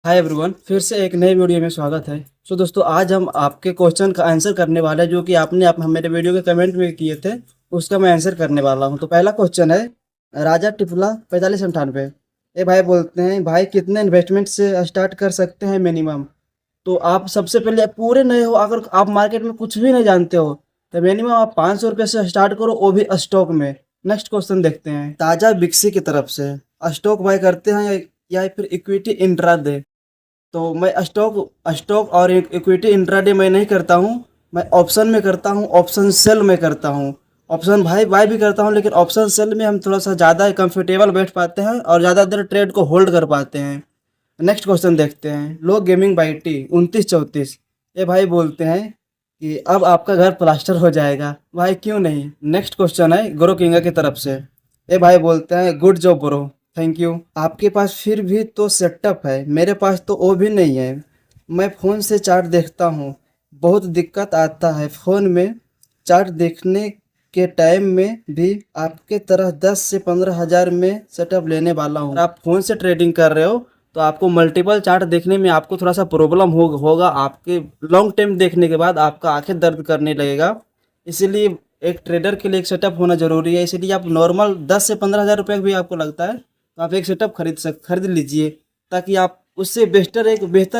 Hi everyone, फिर से एक नई वीडियो में स्वागत है। दोस्तों, आज हम आपके क्वेश्चन का आंसर करने वाले हैं जो कि आपने मेरे वीडियो के कमेंट में किए थे। उसका मैं आंसर करने वाला हूं। तो पहला क्वेश्चन है राजा टिफला 4598। ये भाई बोलते हैं, भाई कितने इन्वेस्टमेंट से स्टार्ट कर सकते हैं मिनिमम। तो आप सबसे पहले पूरे नए हो, अगर आप मार्केट में कुछ भी नहीं जानते हो तो मिनिमम आप 500 रुपये से स्टार्ट करो, वो भी स्टॉक में। नेक्स्ट क्वेश्चन देखते हैं ताजा बिक्सी की तरफ से। स्टॉक बाय करते हैं या फिर इक्विटी इंट्राडे। तो मैं स्टॉक स्टॉक और इक्विटी इंट्राडे मैं नहीं करता हूँ। मैं ऑप्शन में करता हूँ, ऑप्शन सेल में करता हूँ। ऑप्शन भाई बाय भी करता हूँ, लेकिन ऑप्शन सेल में हम थोड़ा सा ज़्यादा कंफर्टेबल बैठ पाते हैं और ज़्यादा देर ट्रेड को होल्ड कर पाते हैं। नेक्स्ट क्वेश्चन देखते हैं लो गेमिंग बाई टी 2934। ये भाई बोलते हैं कि अब आपका घर प्लास्टर हो जाएगा। भाई क्यों नहीं। नेक्स्ट क्वेश्चन है ग्रो किंगा की तरफ से। ये भाई बोलते हैं good job bro, thank you. आपके पास फिर भी तो सेटअप है, मेरे पास तो वो भी नहीं है। मैं फ़ोन से चार्ट देखता हूँ, बहुत दिक्कत आता है फ़ोन में चार्ट देखने के टाइम में भी। आपके तरह 10 से 15 हज़ार में सेटअप लेने वाला हूँ। आप फ़ोन से ट्रेडिंग कर रहे हो तो आपको मल्टीपल चार्ट देखने में आपको थोड़ा सा प्रॉब्लम होगा। आपके लॉन्ग टाइम देखने के बाद आपका आंखें दर्द करने लगेगा। इसीलिए एक ट्रेडर के लिए एक सेटअप होना ज़रूरी है। इसीलिए आप नॉर्मल 10 से 15 हज़ार रुपये भी आपको लगता है तो आप एक सेटअप खरीद लीजिए, ताकि आप उससे बेहतर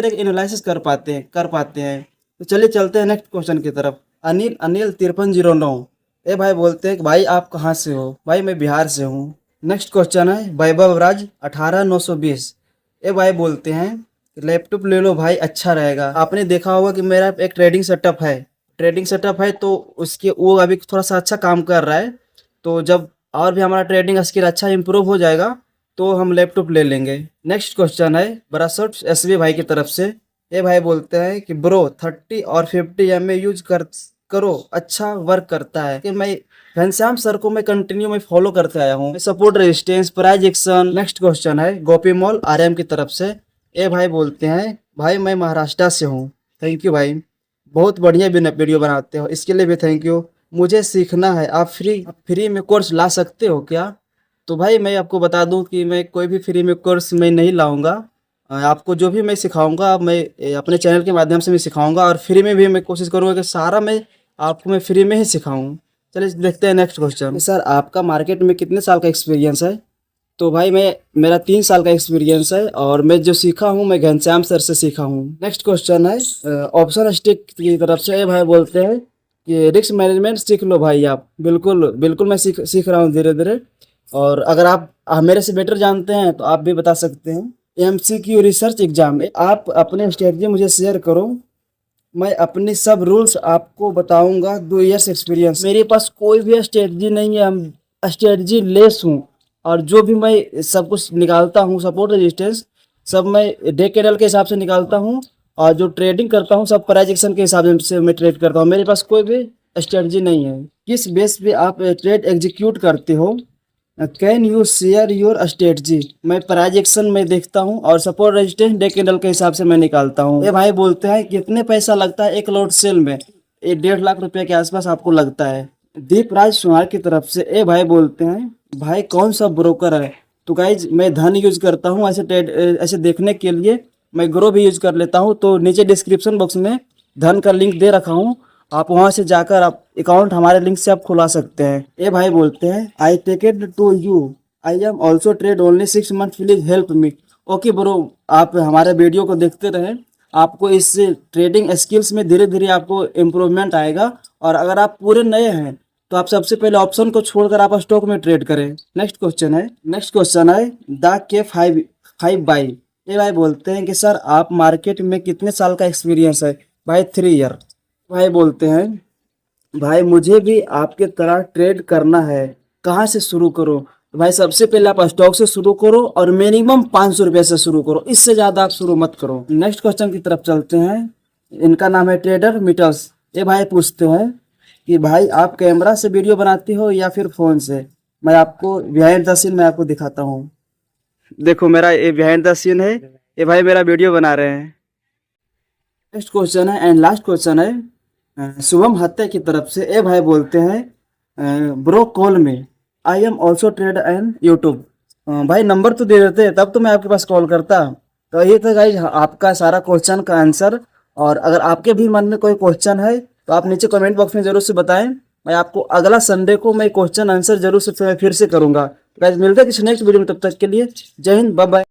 एक एनालिसिस कर पाते हैं। तो चलिए चलते हैं नेक्स्ट क्वेश्चन की तरफ। अनिल अनिल 5309। ए भाई बोलते हैं कि भाई आप कहाँ से हो। भाई मैं बिहार से हूँ। नेक्स्ट क्वेश्चन है वैभव राज 18920। ए भाई बोलते हैं लैपटॉप ले लो भाई, अच्छा रहेगा। आपने देखा होगा कि मेरा एक ट्रेडिंग सेटअप है तो उसके वो अभी थोड़ा सा अच्छा काम कर रहा है। तो जब और भी हमारा ट्रेडिंग स्किल अच्छा इंप्रूव हो जाएगा तो हम लैपटॉप ले लेंगे। नेक्स्ट क्वेश्चन है बरासठ एसबी भाई की तरफ से। ये भाई बोलते हैं कि ब्रो 30 और 50 mA यूज करो, अच्छा वर्क करता है। कि मैं घनश्याम सर को मैं कंटिन्यू में फॉलो करते आया हूँ। Support resistance price action. Next question है गोपी मॉल आरएम की तरफ से। ये भाई बोलते हैं भाई मैं महाराष्ट्र से हूँ, थैंक यू भाई, बहुत बढ़िया वीडियो बनाते हो, इसके लिए भी थैंक यू। मुझे सीखना है, आप फ्री में कोर्स ला सकते हो क्या। तो भाई मैं आपको बता दूं कि मैं कोई भी फ्री में कोर्स मैं नहीं लाऊंगा। आपको जो भी मैं सिखाऊंगा मैं अपने चैनल के माध्यम से मैं सिखाऊंगा, और फ्री में भी मैं कोशिश करूंगा कि सारा मैं फ्री में ही सिखाऊं। चलिए देखते हैं नेक्स्ट क्वेश्चन। सर आपका मार्केट में कितने साल का एक्सपीरियंस है। तो भाई मेरा 3 साल का एक्सपीरियंस है और मैं जो सीखा हूँ मैं घनश्याम सर से सीखा हूँ। नेक्स्ट क्वेश्चन है ऑप्शन स्टिक की तरफ से। ये भाई बोलते हैं कि रिस्क मैनेजमेंट सीख लो भाई आप। बिल्कुल बिल्कुल मैं सीख रहा हूँ धीरे धीरे। और अगर आप मेरे से बेटर जानते हैं तो आप भी बता सकते हैं। एमसीक्यू रिसर्च एग्जाम, आप अपने स्ट्रेटजी मुझे शेयर करो, मैं अपनी सब रूल्स आपको बताऊंगा। 2 इयर्स एक्सपीरियंस, मेरे पास कोई भी स्ट्रेटजी नहीं है, हम स्ट्रेटजी लेस हूँ। और जो भी मैं सब कुछ निकालता हूँ सपोर्ट रेजिस्टेंस सब मैं डे कैंडल के हिसाब से निकालता हूँ। और जो ट्रेडिंग करता हूँ सब प्राइस एक्शन के हिसाब से मैं ट्रेड करता हूँ। मेरे पास कोई भी स्ट्रेटजी नहीं है। किस बेस पे आप ट्रेड एग्जीक्यूट करते हो। Can you share your strategy. मैं प्राइज एक्शन में देखता हूँ और सपोर्ट रेजिस्टेंस डे कैंडल के हिसाब से मैं निकालता हूँ। ये भाई बोलते हैं कितने पैसा लगता है एक लॉट सेल में। ये 1.5 लाख रुपए के आसपास आपको लगता है। दीप राज सुनार की तरफ से। ए भाई बोलते हैं भाई कौन सा ब्रोकर है। तो गाइज मैं धन यूज करता हूँ ऐसे देखने के लिए। मैं ग्रो भी यूज कर लेता हूँ। तो नीचे डिस्क्रिप्शन बॉक्स में धन का लिंक दे रखा हूँ, आप वहां से जाकर आप अकाउंट हमारे लिंक से आप खुला सकते हैं। ये भाई बोलते हैं I take it to you, I am also trade only 6 month, please help me. Okay bro, आप हमारे वीडियो को देखते रहें, आपको इससे ट्रेडिंग स्किल्स में धीरे धीरे आपको इम्प्रूवमेंट आएगा। और अगर आप पूरे नए हैं तो आप सबसे पहले ऑप्शन को छोड़कर आप स्टॉक में ट्रेड करें। नेक्स्ट क्वेश्चन है द के फाइव बाई। ये भाई बोलते हैं कि सर आप मार्केट में कितने साल का एक्सपीरियंस है। भाई 3 ईयर। भाई बोलते हैं भाई मुझे भी आपके तरह ट्रेड करना है, कहाँ से शुरू करो। तो भाई सबसे पहले आप स्टॉक से शुरू करो और मिनिमम 500 रुपये से शुरू करो, इससे ज़्यादा आप शुरू मत करो। नेक्स्ट क्वेश्चन की तरफ चलते हैं। इनका नाम है ट्रेडर मिटल्स। ये भाई पूछते हैं कि भाई आप कैमरा से वीडियो बनाते हो या फिर फ़ोन से। मैं आपको बिहाइंड द सीन मैं आपको दिखाता हूँ। देखो मेरा ये बिहाइंड द सीन है, ये भाई मेरा वीडियो बना रहे हैं। नेक्स्ट क्वेश्चन है एंड लास्ट क्वेश्चन है शुभम हत्या की तरफ से। ए भाई बोलते हैं ब्रो कॉल में, आई am also trade and YouTube. भाई नंबर तो दे देते तब तो मैं आपके पास कॉल करता। तो ये था गाइज आपका सारा क्वेश्चन का आंसर। और अगर आपके भी मन में कोई क्वेश्चन है तो आप नीचे कमेंट बॉक्स में जरूर से बताएं। मैं आपको अगला संडे को मैं क्वेश्चन आंसर जरूर से फिर से करूंगा। गाइज मिलते हैं किसी नेक्स्ट वीडियो में, तब तक के लिए जय हिंद, बाय बाय।